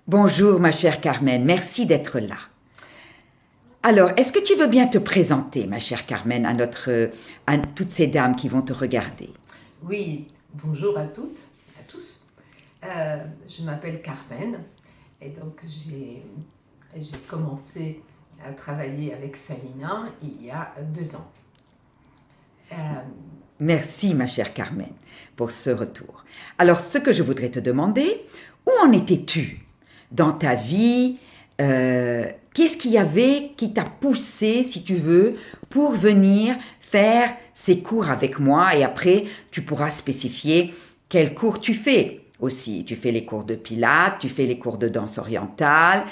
Bonjour ma chère Carmen, merci d'être là. Alors, est-ce que tu veux bien te présenter, ma chère Carmen, à toutes ces dames qui vont te regarder? Oui, bonjour à toutes et à tous. Je m'appelle Carmen et donc j'ai commencé à travailler avec Salina il y a 2 ans. Euh, Merci, ma chère Carmen, pour ce retour. Alors, ce que je voudrais te demander, où en étais-tu dans ta vie? Qu'est-ce qu'il y avait qui t'a poussé, si tu veux, pour venir faire ces cours avec moi? Et après, tu pourras spécifier quels cours tu fais aussi. Tu fais les cours de pilates, tu fais les cours de danse orientale.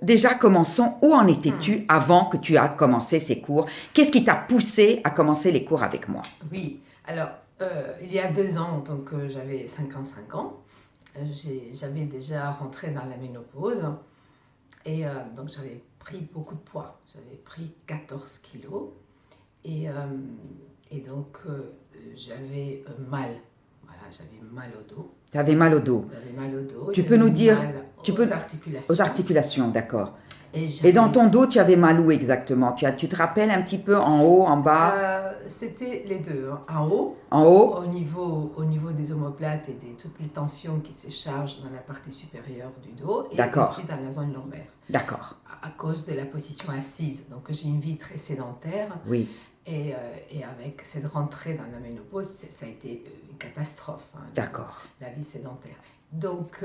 Déjà commençons, où en étais-tu avant que tu aies commencé ces cours? Qu'est-ce qui t'a poussé à commencer les cours avec moi? oui, alors il y a 2 ans, donc j'avais 55 ans, j'avais déjà rentré dans la ménopause et donc j'avais pris beaucoup de poids. J'avais pris 14 kilos et, donc j'avais mal. Voilà, j'avais mal au dos. Tu avais mal au dos. J'avais mal au dos, Tu peux j'avais nous dire, mal tu aux peux, aux articulations. articulations, d'accord. Et Et dans j'avais. ton dos, tu avais mal où exactement? Tu te rappelles un petit peu en haut, en bas? C'était les deux, hein. En haut, En haut? au niveau des omoplates et de toutes les tensions qui se chargent dans la partie supérieure du dos et D'accord, aussi dans la zone lombaire, d'accord, à cause de la position assise. Donc j'ai une vie très sédentaire oui, et avec cette rentrée dans la ménopause, ça a été une catastrophe, hein, d'accord. la vie sédentaire. Donc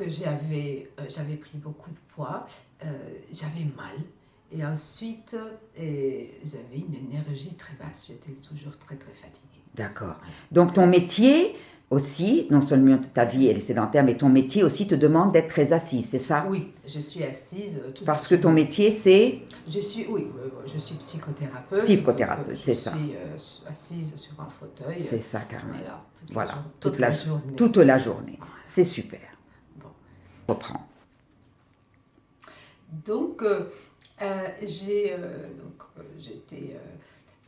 j'avais pris beaucoup de poids, j'avais mal. Et ensuite, j'avais une énergie très basse. J'étais toujours très, très fatiguée. D'accord. Donc ton métier aussi, non seulement ta vie elle est sédentaire, mais ton métier aussi te demande d'être très assise, c'est ça? Oui, je suis assise toute la Parce que ton journée. métier c'est Oui, je suis psychothérapeute. psychothérapeute, Je c'est ça. suis assise sur un fauteuil. C'est ça, Carmen. Voilà, Voilà, toute la journée. toute la journée. C'est super. Bon. Reprends. Donc,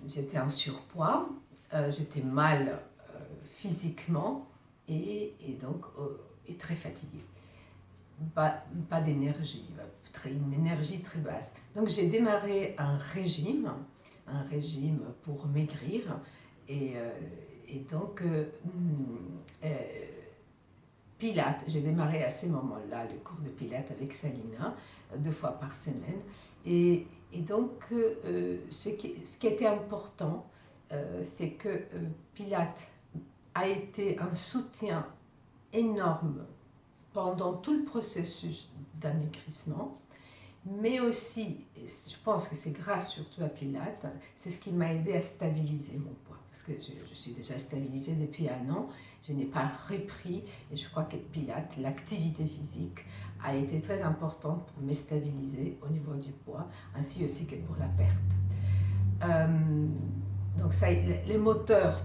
j'étais en surpoids, j'étais mal physiquement et donc et très fatiguée. Pas d'énergie, une énergie très basse. Donc j'ai démarré un régime pour maigrir et donc Pilates. J'ai démarré à ces moments-là le cours de Pilates avec Salina 2 fois par semaine. Et donc, ce qui était important, c'est que Pilates a été un soutien énorme pendant tout le processus d'amaigrissement, mais aussi, et je pense que c'est grâce surtout à Pilates, c'est ce qui m'a aidé à stabiliser mon poids. Parce que je suis déjà stabilisée depuis 1 an, je n'ai pas repris, et je crois que Pilates, l'activité physique, a été très importante pour me stabiliser au niveau du poids, ainsi aussi que pour la perte. Donc ça, les moteurs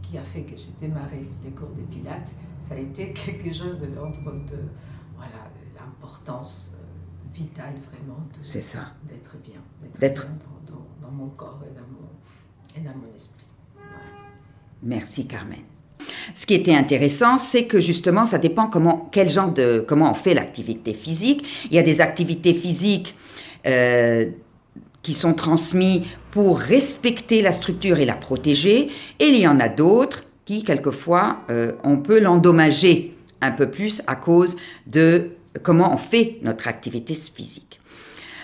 qui a fait que j'ai démarré les cours de Pilates, ça a été quelque chose de l'ordre de voilà, l'importance vitale vraiment C'est ça. d'être bien, D'être. bien dans mon corps et dans mon esprit. Voilà. Merci, Carmen. Ce qui était intéressant, c'est que justement, ça dépend comment on fait l'activité physique. Il y a des activités physiques qui sont transmises pour respecter la structure et la protéger, et il y en a d'autres qui, quelquefois, on peut l'endommager un peu plus à cause de comment on fait notre activité physique.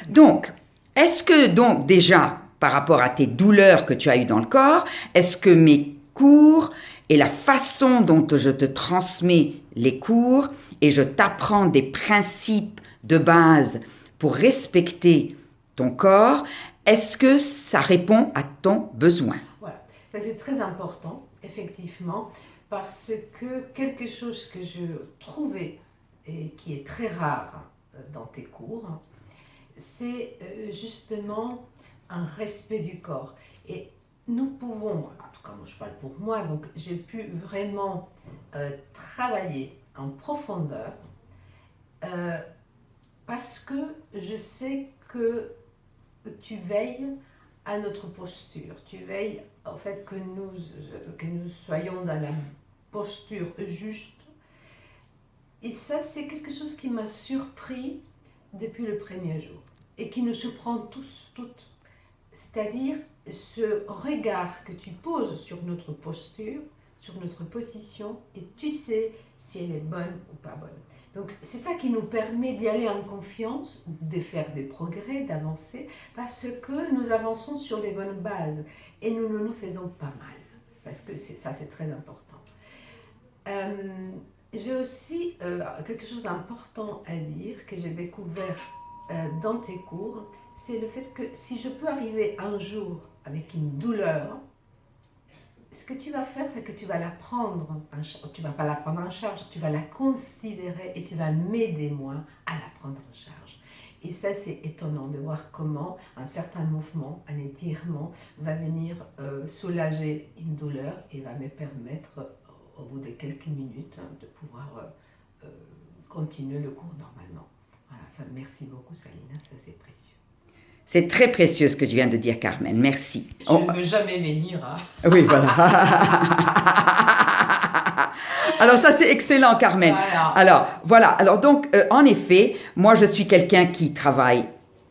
Donc, est-ce que donc déjà, par rapport à tes douleurs que tu as eues dans le corps, est-ce que mes cours et la façon dont je te transmets les cours et je t'apprends des principes de base pour respecter ton corps, est-ce que ça répond à ton besoin? Voilà, ça c'est très important, effectivement, parce que quelque chose que je trouvais et qui est très rare dans tes cours, c'est justement un respect du corps. Et nous pouvons, en tout cas moi je parle pour moi, donc j'ai pu vraiment travailler en profondeur parce que je sais que tu veilles à notre posture, tu veilles au fait que nous soyons dans la posture juste Et ça, c'est quelque chose qui m'a surpris depuis le premier jour et qui nous surprend tous, toutes. C'est-à-dire ce regard que tu poses sur notre posture, sur notre position, et tu sais si elle est bonne ou pas bonne. Donc c'est ça qui nous permet d'y aller en confiance, de faire des progrès, d'avancer, parce que nous avançons sur les bonnes bases et nous ne nous faisons pas mal, parce que ça c'est très important. J'ai aussi quelque chose d'important à dire que j'ai découvert dans tes cours, c'est le fait que si je peux arriver un jour avec une douleur, ce que tu vas faire, c'est que tu vas la prendre, tu vas pas la prendre en charge, tu vas la considérer et tu vas m'aider moi à la prendre en charge. Et ça, c'est étonnant de voir comment un certain mouvement, un étirement, va venir soulager une douleur et va me permettre, au bout de quelques minutes, de pouvoir continuer le cours normalement. Voilà, ça, merci beaucoup, Salina, ça c'est précieux. C'est très précieux ce que tu viens de dire, Carmen. Merci. Je ne veux jamais venir. Oui, voilà. Alors ça, c'est excellent, Carmen. Voilà. Alors donc, en effet, moi, je suis quelqu'un qui travaille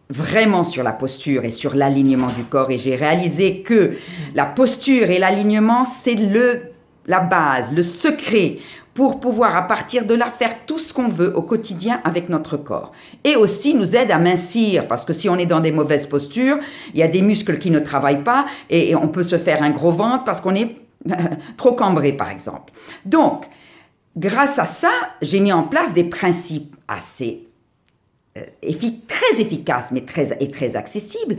vraiment sur la posture et sur l'alignement du corps. Et j'ai réalisé que la posture et l'alignement, c'est la base, le secret pour pouvoir, à partir de là, faire tout ce qu'on veut au quotidien avec notre corps. Et aussi nous aide à mincir, parce que si on est dans des mauvaises postures, il y a des muscles qui ne travaillent pas, et on peut se faire un gros ventre parce qu'on est trop cambré, par exemple. Donc, grâce à ça, j'ai mis en place des principes assez très efficaces, mais très accessibles,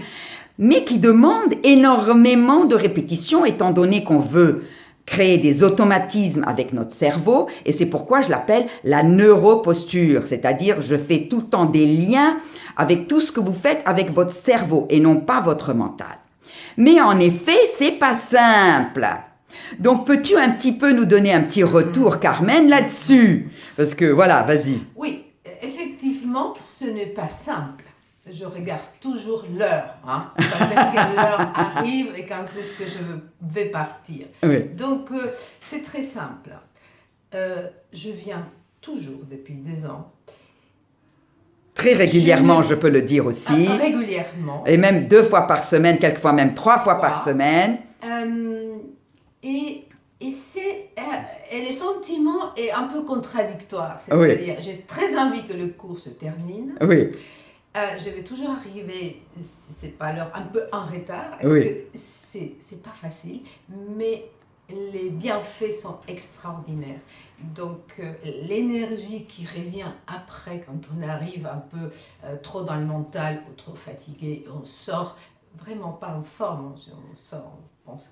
mais qui demandent énormément de répétitions, étant donné qu'on veut créer des automatismes avec notre cerveau, et c'est pourquoi je l'appelle la neuroposture, c'est-à-dire je fais tout le temps des liens avec tout ce que vous faites avec votre cerveau et non pas votre mental. Mais en effet, c'est pas simple. Donc peux-tu un petit peu nous donner un petit retour, Carmen, là-dessus? Parce que voilà, vas-y. Oui, effectivement, ce n'est pas simple. Je regarde toujours l'heure, quand est-ce que l'heure arrive et quand est-ce que je vais partir. Oui. Donc, c'est très simple. Je viens toujours depuis 2 ans. Très régulièrement, je peux le dire aussi. Régulièrement. Et même 2 fois par semaine, quelquefois même 3 fois par semaine. Et le sentiment est un peu contradictoire. C'est-à-dire, j'ai très envie que le cours se termine. Oui. Je vais toujours arriver, si ce n'est pas l'heure, un peu en retard, parce que c'est pas facile, mais les bienfaits sont extraordinaires. Donc l'énergie qui revient après, quand on arrive un peu trop dans le mental ou trop fatigué, on sort vraiment pas en forme, on sort, on pense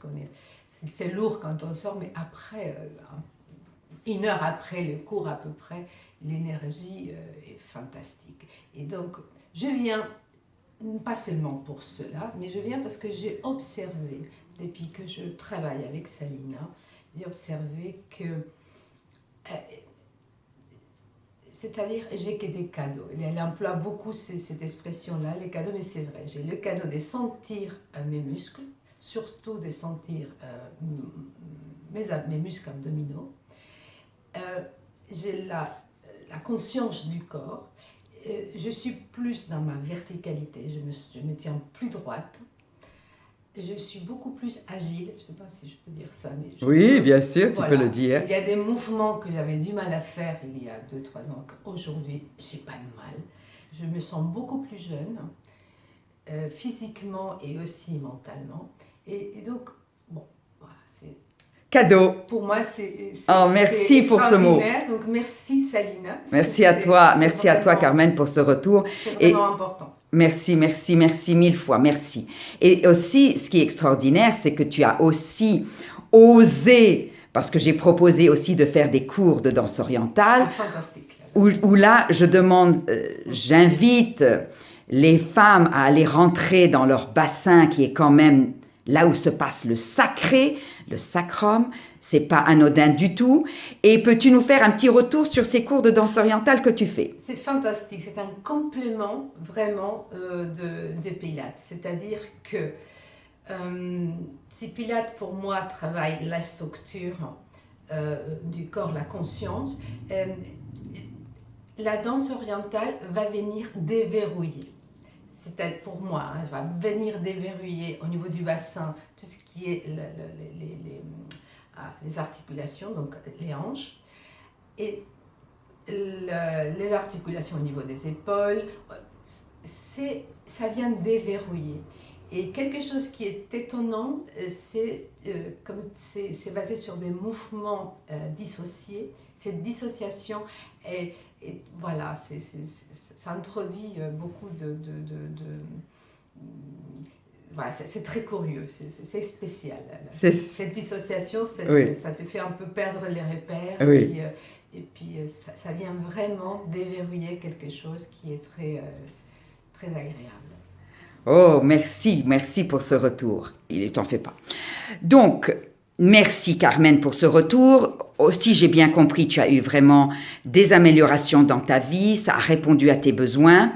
c'est lourd quand on sort, mais après, 1 heure après le cours à peu près, l'énergie est fantastique. Et donc, je viens, pas seulement pour cela, mais je viens parce que j'ai observé, depuis que je travaille avec Salina, j'ai observé que, c'est-à-dire, j'ai que des cadeaux. Elle emploie beaucoup cette expression-là, les cadeaux, mais c'est vrai. J'ai le cadeau de sentir mes muscles, surtout de sentir mes muscles abdominaux. J'ai la conscience du corps. Je suis plus dans ma verticalité, je me tiens plus droite. Je suis beaucoup plus agile, je ne sais pas si je peux dire ça. Mais oui, bien sûr, voilà. Tu peux le dire. Il y a des mouvements que j'avais du mal à faire il y a 2-3 ans, qu'aujourd'hui, je n'ai pas de mal. Je me sens beaucoup plus jeune, physiquement et aussi mentalement. Et donc, bon, voilà, c'est... Cadeau. Pour moi, c'est merci pour ce mot. Donc, merci Salina. Merci à toi, Carmen, pour ce retour. C'est vraiment important. Merci mille fois, merci. Et aussi, ce qui est extraordinaire, c'est que tu as aussi osé, parce que j'ai proposé aussi de faire des cours de danse orientale. Fantastique. Où là, j'invite les femmes à aller rentrer dans leur bassin, qui est quand même là où se passe le sacré, le sacrum, c'est pas anodin du tout. Et peux-tu nous faire un petit retour sur ces cours de danse orientale que tu fais? C'est fantastique, c'est un complément vraiment de Pilates. C'est-à-dire que si Pilates pour moi travaille la structure du corps, la conscience, la danse orientale va venir déverrouiller. C'est-à-dire pour moi, elle va venir déverrouiller au niveau du bassin tout ce qui est les articulations, donc les hanches, et les articulations au niveau des épaules. Ça vient déverrouiller. Et quelque chose qui est étonnant, c'est comme c'est basé sur des mouvements dissociés, cette dissociation voilà, ça introduit beaucoup voilà, c'est très curieux, c'est spécial. Cette dissociation, oui. ça te fait un peu perdre les repères. Oui. Et puis ça vient vraiment déverrouiller quelque chose qui est très, très agréable. Oh, merci pour ce retour. Il ne t'en fait pas. Donc, merci Carmen pour ce retour. Aussi, j'ai bien compris, tu as eu vraiment des améliorations dans ta vie, ça a répondu à tes besoins.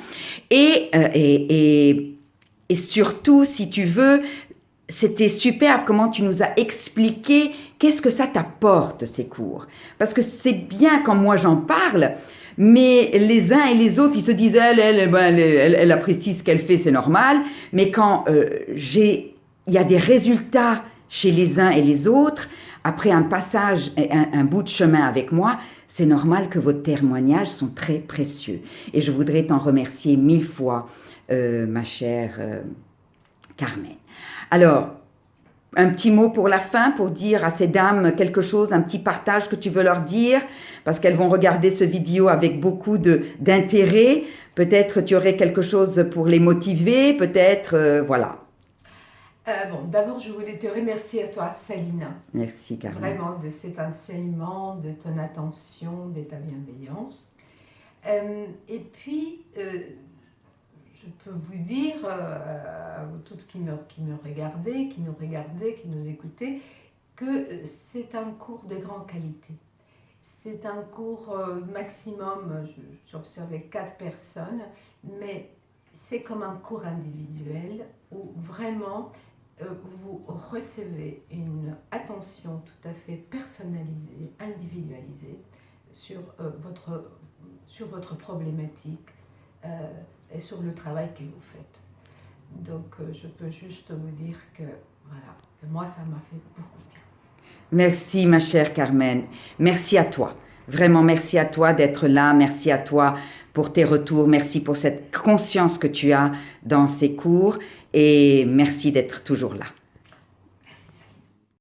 Et surtout, si tu veux, c'était superbe comment tu nous as expliqué qu'est-ce que ça t'apporte, ces cours. Parce que c'est bien quand moi j'en parle, mais les uns et les autres, ils se disent, elle apprécie ce qu'elle fait, c'est normal. Mais quand il y a des résultats chez les uns et les autres, après un passage, un bout de chemin avec moi, c'est normal que vos témoignages sont très précieux. Et je voudrais t'en remercier 1000 fois, ma chère Carmen. Alors, un petit mot pour la fin, pour dire à ces dames quelque chose, un petit partage que tu veux leur dire, parce qu'elles vont regarder ce vidéo avec beaucoup d'intérêt. Peut-être tu aurais quelque chose pour les motiver, peut-être, voilà. D'abord, je voulais te remercier à toi, Salina. Merci, Carmen. Vraiment de cet enseignement, de ton attention, de ta bienveillance. Et puis, je peux vous dire, à vous toutes qui nous regardez, qui nous écoutez, que c'est un cours de grande qualité. C'est un cours maximum, j'ai observé 4 personnes, mais c'est comme un cours individuel où vraiment vous recevez une attention tout à fait personnalisée, individualisée sur votre problématique et sur le travail que vous faites. Donc je peux juste vous dire que voilà, que moi ça m'a fait beaucoup bien. Merci ma chère Carmen, merci à toi. Vraiment merci à toi d'être là, merci à toi pour tes retours, merci pour cette conscience que tu as dans ces cours et merci d'être toujours là.